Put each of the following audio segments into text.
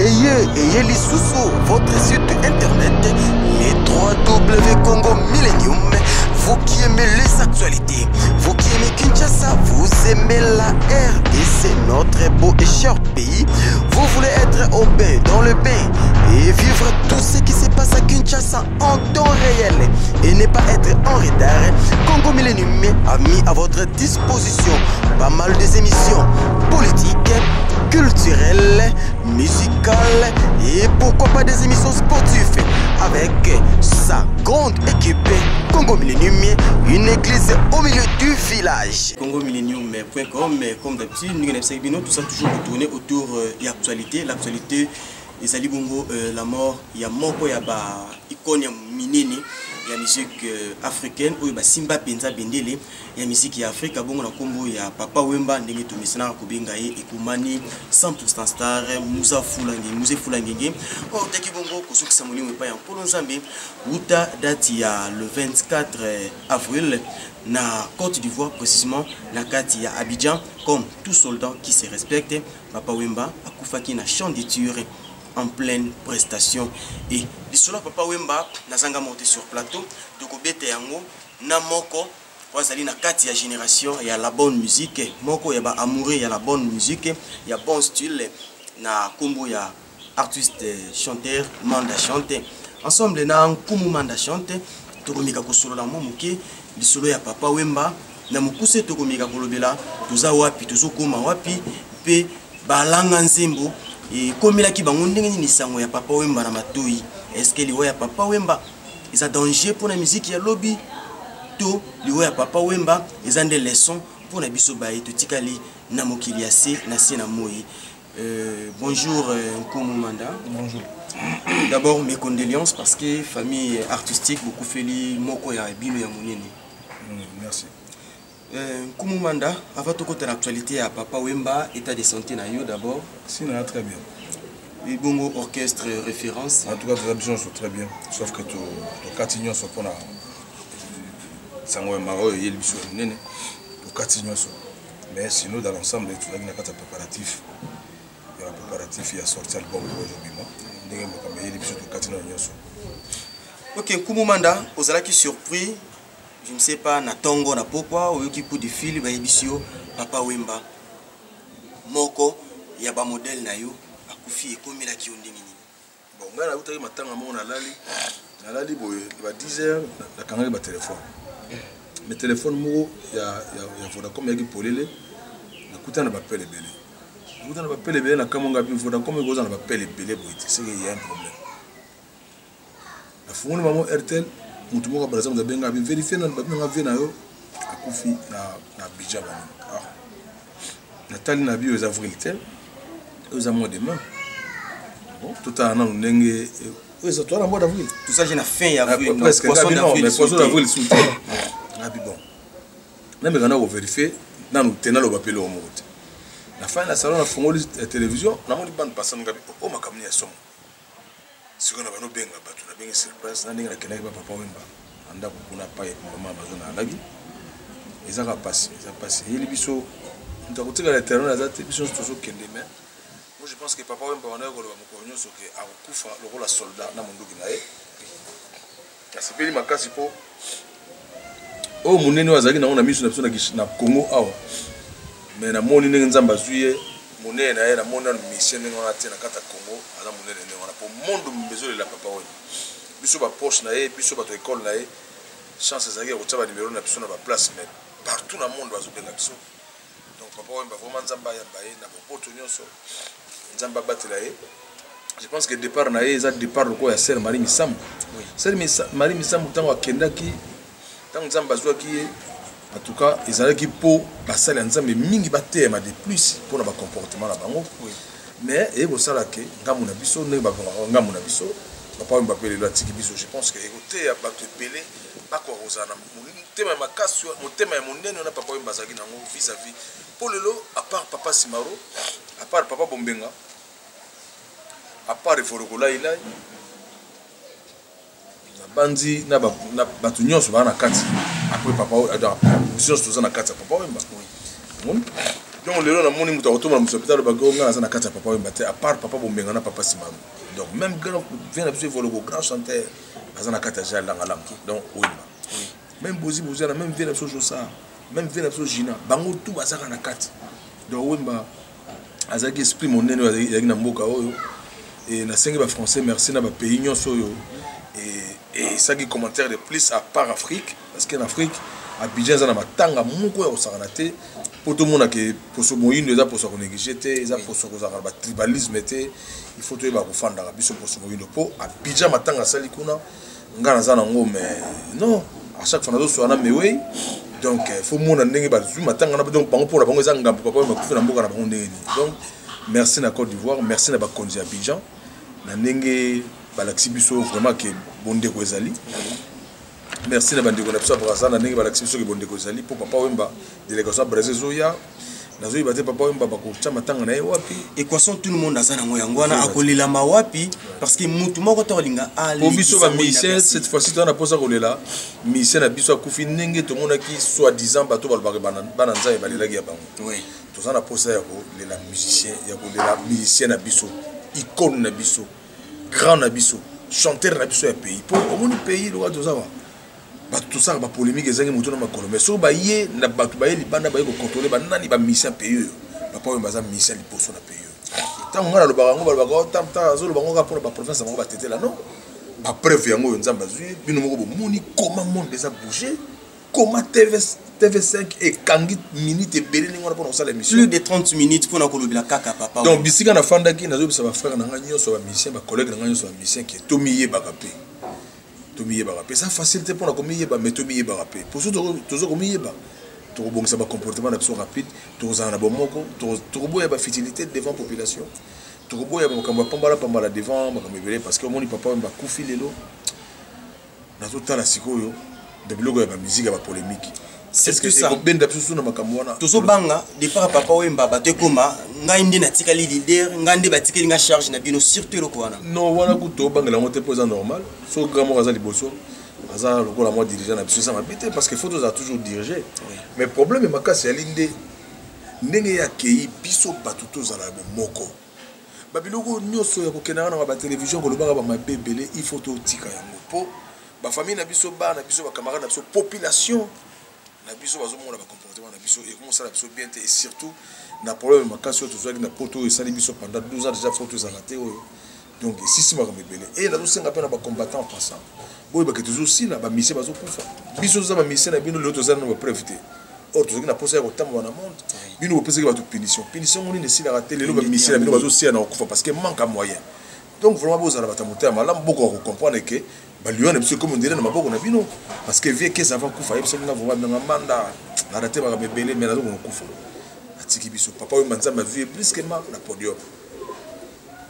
ayez les sous votre site internet, les 3W Congo Millennium. Vous qui aimez les actualités, vous qui aimez Kinshasa, vous aimez la RDC, notre beau et cher pays. Vous voulez être au bain, dans le bain, et vivre tout ce qui se passe à Kinshasa en temps réel et ne pas être en retard. Congo Millennium a mis à votre disposition pas mal des émissions politiques, culturelles, musicales et pourquoi pas des émissions sportives avec sa grande équipe Congo Millennium, une église au milieu du village. Congo Millennium.com, comme d'habitude, nous avons tout ça toujours tourné autour de l'actualité. L'actualité, les Ali Bongo, la mort, il y a Moko, il y a icône minene, il y a musique africaine, il y a Simba Penza Bendele, il y a musique africaine, il y a Combo, il y a Papa Wemba, il y a Tomisana Kobengaye, Ekumani, 100% star, Moussa Fulangenge. Oh, Taki Bongo, Kosouk Samoni, il y a Polo Nzambe, Outa date il y a le 24 avril, na Côte d'Ivoire, précisément, la carte il y a Abidjan, comme tout soldat qui se respecte, Papa Wemba, Akoufaki na champ d'études en pleine prestation. Et l'histoire Papa Wemba nazanga monté sur plateau tokobete yango na moko wazali na kati ya génération ya la bonne musique moko ya ba amoureux ya la bonne musique ya bon style na kombo ya artiste chanteur Manda Chante ensemble na nkumu Manda Chante tokomika kosolola momuke lisolo ya Papa Wemba na mukuse tokomika kolobela toza wapi tozokoma wapi pe balanga nzembo. Et comme il a qui ni sango ya Papa Wemba na matoi, est-ce que liwa ya Papa Wemba is a danger pour la musique ya lobby to liwa ya Papa Wemba is a des leçons pour la biso baye to tikali na mokili ya se na se na moi. Bonjour Nkomo Manda. Bonjour. D'abord mes condoléances parce que famille artistique beaucoup feli moko ya bino ya monene. Merci. Nkomo Manda, avant de côté l'actualité à Papa Wemba, état de santé na yo d'abord. Si, on a très bien. Et bon orchestre référence. En tout cas, les ambitions sont très bien. Sauf que tout Catignon sont pour la Sango Maro et Yelbiso Nene. Pour Catignon sont. Mais sinon, dans l'ensemble, tout le monde a un préparatif. Il y a un préparatif, il y a sorti l'album aujourd'hui. Ok, Nkomo Manda, vous allez qui surpris. Je ne sais pas, na tongo na pourquoi ou qui coup de fil ba ebisio Papa Wemba moko ya ba modèle na yo akufi ekomi la ki ondingi ni bon ngana utaki matanga mo na lali boye ba 10h na kangaki ba téléphone mais téléphone mo ya Vodacom ya ki polele na kutana ba pele belé kutana ba pele belé na kamonga bi Vodacom goza na ba pele belé boye c'est qu'il y a un problème la fungoli maman RTL mutu moko par exemple benga bi vérifier na babinga vena yo akufi na Abidjan ba Nathalie na bio za vrilité aux mois de mai bon tout a nan ndenge ça toi na mois d'avril tout ça j'ai na fin avril presque mais poisson d'avril sous ah bon na me kana ko vérifier na nous tenalo ba pelo mo côté la fin la salon na fongoli télévision na mo di bande passant ngabi o makamni ya somo siko na bano benga batu na benga surprise na ndenge na kenaki ba Papa Wemba anda ko kuna pa mama bazona alagi ezaka passe ili biso ntakotika la terrain azate biso tozo kende mais moi je pense que Papa Wemba on a ko lo mokonyo soke akufa lokola soldat na monduki na ye kasipeli makasi po o munene wazaki na ona miso na biso na Congo awa mais na moni ndenge nzamba zuye monene na ye na mona mission ndenge ona tena kata Congo ala monene ndenge ona po monde besoin de la Papa Wemba biso ba poche na ye biso ba to école na ye chance ezaki ko tsaba numéro na biso na ba place mais partout dans le monde bazo benga biso donc Papa Wemba vraiment nzamba ya baye na bopoto nyonso nzamba batela ye je pense que départ na ye eza départ loko ya Sœur Marie Misambu oui Sœur Marie Misambu tango akendaki tango nzamba zwaki ye en tout cas ezalaki po basala nzambe mingi batema de plus pour na ba comportement na bango oui mais e ko sala ke ngamu na biso ne ba ngamu na biso Papa Wemba pele lo atiki biso je pense que écoutez ya bato pelé bako rozana mutema makasi mutema ya monene na Papa Wemba zaki nango vis-à-vis pour lelo à part Papa Simaro à part Papa Bombenga à part Forokola ila na bandi na batu nyonso ba na kati après Papa biso toza na kati ya Papa Wemba oui Donc le long mon muta retourne dans l'hôpital bago ngana za na kata papa wemba te à part papa bombenga na papa simam. Donc même grand vient à voir le grand chanteur za na kata ja langa lam. Donc wemba. Même bozi na même vient à voir ça. Même vient à voir Gina. Bango tout baza na kata. Donc wemba azaki esprit mon neno ya na mboka oyo et na sengi ba français merci na ba pays nyonso yo et ça qui commentaire de plus à part Afrique parce qu'en Afrique Abidjan za na matanga moko ya osakana te pour tout le monde que pour ce moyindo za pour se négliger te za pour se kozaka ba tribalisme te il faut to ba ko fanda ka biso pour ce moyindo po Abidjan matanga sali kuna ngana za na ngo mais non à chaque fois na zo so na mewe donc faut mona ndenge ba zu matanga na donc bango pour la bango za ngambo papa ma kufi na mboka na bango ndenge donc merci na Côte d'Ivoire merci na ba konzi Abidjan na ndenge balaxi biso vraiment que bonde ko ezali. Merci na bandeko na biso Brazza na ndenge balaxi biso ke bonde ko ezali pour papa wemba délégation Brazza zoya na zoyi bate papa wemba bako chama tanga na wapi équation tout le monde azana ngo yangwana akolela mawapi parce que mutu moko to linga ali pour biso ba mission cette fois-ci on a posé kolela mission na biso akufi ndenge to mona ki soi-disant bato balbaka bana nza e balelaki ya bango oui to ça na posé ya ko lela musicien ya ko lela musicien na biso icône na biso grand na biso chanteur na biso ya pays pour au monde pays lo to ça ba tout ça ba polémique ezangi mutu na makolo mais so ba ye na batu ba ye libanda ba ye ko contrôler ba nani ba mission pays papa we baza mission liposo na pays tant ngala lo ba ngo ba ko tant zo lo ba ngo ka pour ba province ba tete là non ba preuve yango nzamba zui bino moko bo moni comment monde déjà bouger comment TV5 et kangi minutes et belé ngona pour ça l'émission plus de 30 minutes pour na kolobila kaka papa donc bisika na fanda ki nazo bisa ba frère na nga nyonso ba mission ba collègue na nga nyonso ba mission qui tomiye ba kapé tomiye ba kapé ça facilité pour na komiye ba mais tomiye ba kapé pour ça tozo komiye ba to bongisa ba comportement na biso rapide to za na bomoko to boya ba fertilité devant population to boya ba kamba pambala devant ba kamebele parce que moni papa mba kufi lelo na to tala sikoyo de blogo ya ba musique ya ba polémique. C'est que ça. Ben d'absolu na makamwana. Tozo banga départ papa wemba bato koma ngai ndi na tikali leader ngande batikeli nga charge na bino surtout loko wana. Non wana kuto banga la montée posant normal. So grand raza liboso. Raza loko la moi dirigeant na biso ça m'habite parce que faut a toujours diriger. Oui. Mais problème est makasi ya linde ndenge ya kei biso batuto za la moko. Babiloko nyoso ya kokena na ba télévision ko lobaka ba mabebele il faut to tika yango po ba famille na biso ba na biso ba camarades na biso population na biso bazomona ba comportement na biso et comment ça la biso bien et surtout na problème makasi to zo na poto et sali biso pendant 12 ans déjà photo za raté donc si si maka mebele et la zo senga pe na ba combattant passant boy ba que toujours si na ba mission bazo kufa biso za ba mission na bino l'autre za na ba prévité or to zo na posa ya kotambo na monde bino bo pesa ba to punition on ne si la raté le ba mission na bino bazo si na kufa parce que manque à moyen donc vraiment bozala batamoter malam boko ko comprendre que balion na biso comme on dirait na maboko na bino parce que vie que ça va kufa yebso nga vraiment na manda na raté ba bebele mais na zo ko kufa atiki biso papa we manzamba vie plus que marque na podium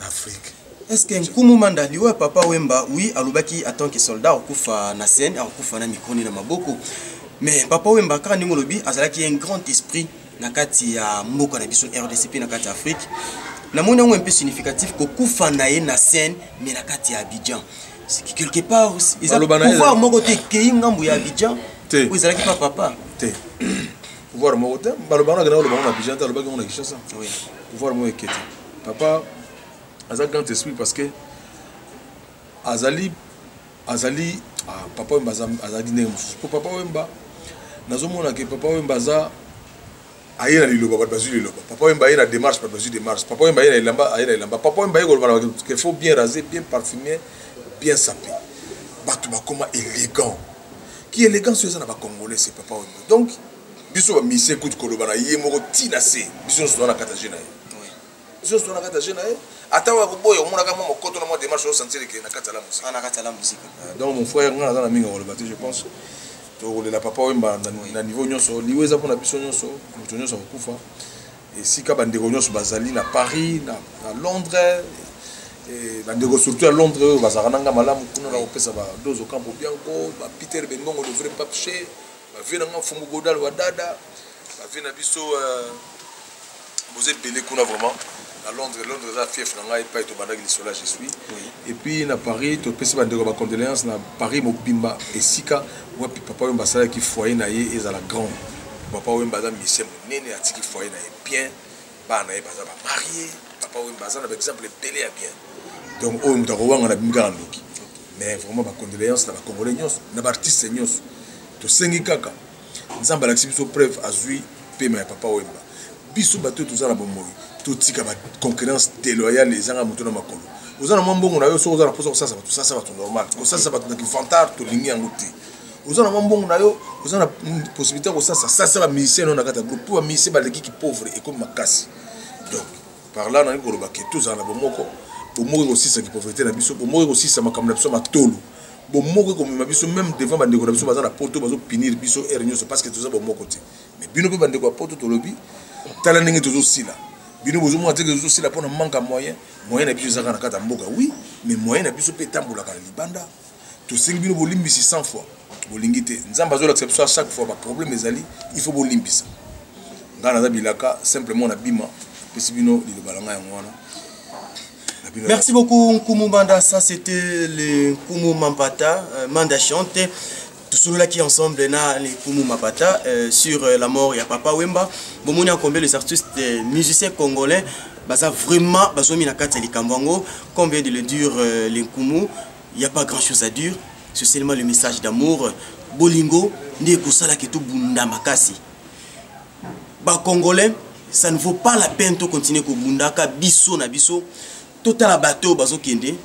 en Afrique. Est-ce que nkumu manda liwa papa wemba oui alobaki en tant que soldat okufa na scène akufa na mikroni na maboko mais papa wemba ka ndingo lobi azalaki un grand esprit na kati ya mboka na biso RDC na kati ya Afrique na moni un peu significatif ko kufa na ye na scène mais na kati ya Abidjan c'est que quelque part ils ont pouvoir moko te kei ngambu ya Abidjan ou ezalaki pas papa te pouvoir moko te balobana gana balobana na Abidjan ta lobaki on a Kinshasa oui pouvoir moko ekete papa aza grand esprit parce que azali papa wemba azali ndenge mosusu po papa wemba nazomona ke papa wemba aza aye na liloba bato bazwi liloba papa wemba aye na démarche bato bazwi démarche papa wemba aye na elamba papa wemba aye koloba qu'il faut bien raser bien parfumer bien sapé bato bakoma élégant qui élégant sur ça na ba congolais c'est papa wemba donc biso ba mission kutu koloba na ye moko tina se biso so na kata jena biso so na kata jena ata wa boyo mona kama mokoto na mo démarche au sentir que na kata la musique donc mon frère ngana na minga koloba je pense to la papa wemba na niveau nyonso liweza pona biso nyonso muto nyonso kufa et si ka bandeko nyonso bazali na Paris na Londres et bandeko surtout à Londres bazaranga malamu kuna na opesa ba dozo campo bianco ba Peter Bengongo le vrai papché ba vena nga fumu godal wa dada ba vena biso boze belé kuna vraiment à Londres za fief na ngai pa to bandaki lisola je suis et puis na Paris to pesa bandeko ba condoléances na Paris mobimba et sika wapi papa wemba sala ki foyer na ye ezala grand papa Wemba za mission monene atiki foyer na bien ba na baza ba marié papa Wemba za na exemple belé ya bien donc o mutako wanga na bimika ndoki mais vraiment ba condoléances na ba congolais nyos na ba artistes nyos to sengi kaka nzamba la biso preuve azui pema ya papa Wemba biso bato to zala bomoi to tika ba concurrence déloyale ezanga moto na makolo ozana mbongo na yo so ozana poso ça ça va tout normal ko ça va tout vantar to lingi yangote ozana mbongo na yo ozana possibilité ko ça va musicien na kata groupe pour musicien ba l'équipe pauvre et comme makasi donc par là na ko ba ke tous ana bomoko aussi ça qui pauvreté na biso bomoko aussi ça makamna biso matolo bomoko ko mema biso même devant ba ndeko na biso bazana poto bazo punir biso ernyoso parce que tout ça bomoko te mais bino pe ba ndeko poto to lobi tala ningi tozo sila bino bozo mo ateke tozo sila pona manka moyen na biso zaka na kata mboka oui mais moyen na biso pe tambola ka libanda to sengi bino bolimbisi 100 fois bolingi te nzamba zo l'acception à chaque fois ba problème ezali il faut bolimbisa ngana za bilaka simplement na bima pesi bino li balanga yango wana. Merci beaucoup Nkumu Manda, ça c'était le Nkumu Mambata Manda chante. Tout cela qui ensemble na les Nkumu Mambata sur la mort ya Papa Wemba. Bon on a combien les artistes musiciens congolais baza vraiment bazomi na kati ya likambango comme vient de le dire les Nkumu, il y a pas grand-chose à dire, c'est seulement le message d'amour bolingo ndé kosala ke to bunda makasi. Ba congolais, ça ne vaut pas la peine de continuer ko bunda ka biso na biso. Total la bateau bazo kende,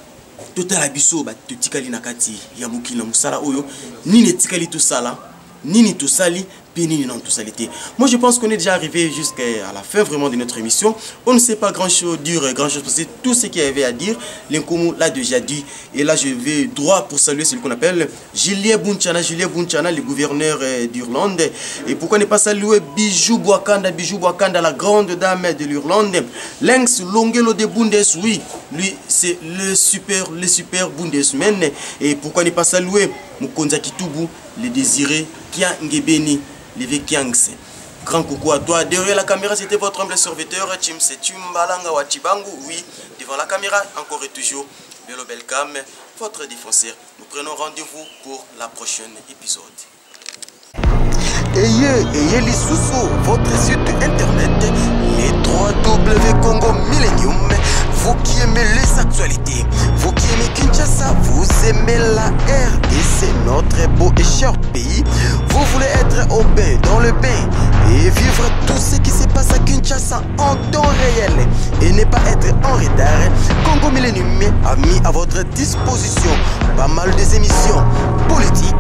total la biso ba tikali na kati ya mukina musala oyo, ni ne tikali tout ça là, ni ni tout sali, ni non tout salité. Moi je pense qu'on est déjà arrivé jusqu'à la fin vraiment de notre émission. On ne sait pas grand chose dire grand chose parce que tout ce qu'il y avait à dire, l'Nkumu l'a déjà dit. Et là je vais droit pour saluer celui qu'on appelle Julien Bunchana, le gouverneur d'Irlande. Et pourquoi ne pas saluer Bijou Bwakanda, la grande dame de l'Irlande. Lenx Longelo de Bundes, oui, lui c'est le super Bundesman. Et pourquoi ne pas saluer Mukonza Kitubu, le désiré Kia Ngebeni, le Vekiangse. Grand coucou à toi. Derrière la caméra, c'était votre humble serviteur, Chimse Tumbalanga Wachibangu. Oui, devant la caméra, encore et toujours, Bello Belcam, votre défenseur. Nous prenons rendez-vous pour la prochaine épisode. Ayez les sous votre site internet, les 3W Congo Millennium. Vous qui aimez les actualités, vous qui aimez Kinshasa, vous aimez la RDC, notre beau et cher pays. Vous voulez être au bain, dans le bain, et vivre tout ce qui se passe à Kinshasa en temps réel, et ne pas être en retard. Congo Millennium a mis à votre disposition pas mal des émissions politiques,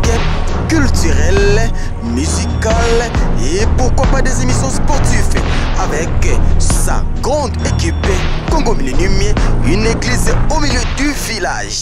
culturelles, musicales, et pourquoi pas des émissions sportives, avec sa grande équipe Congo Millennium, une église au milieu du village.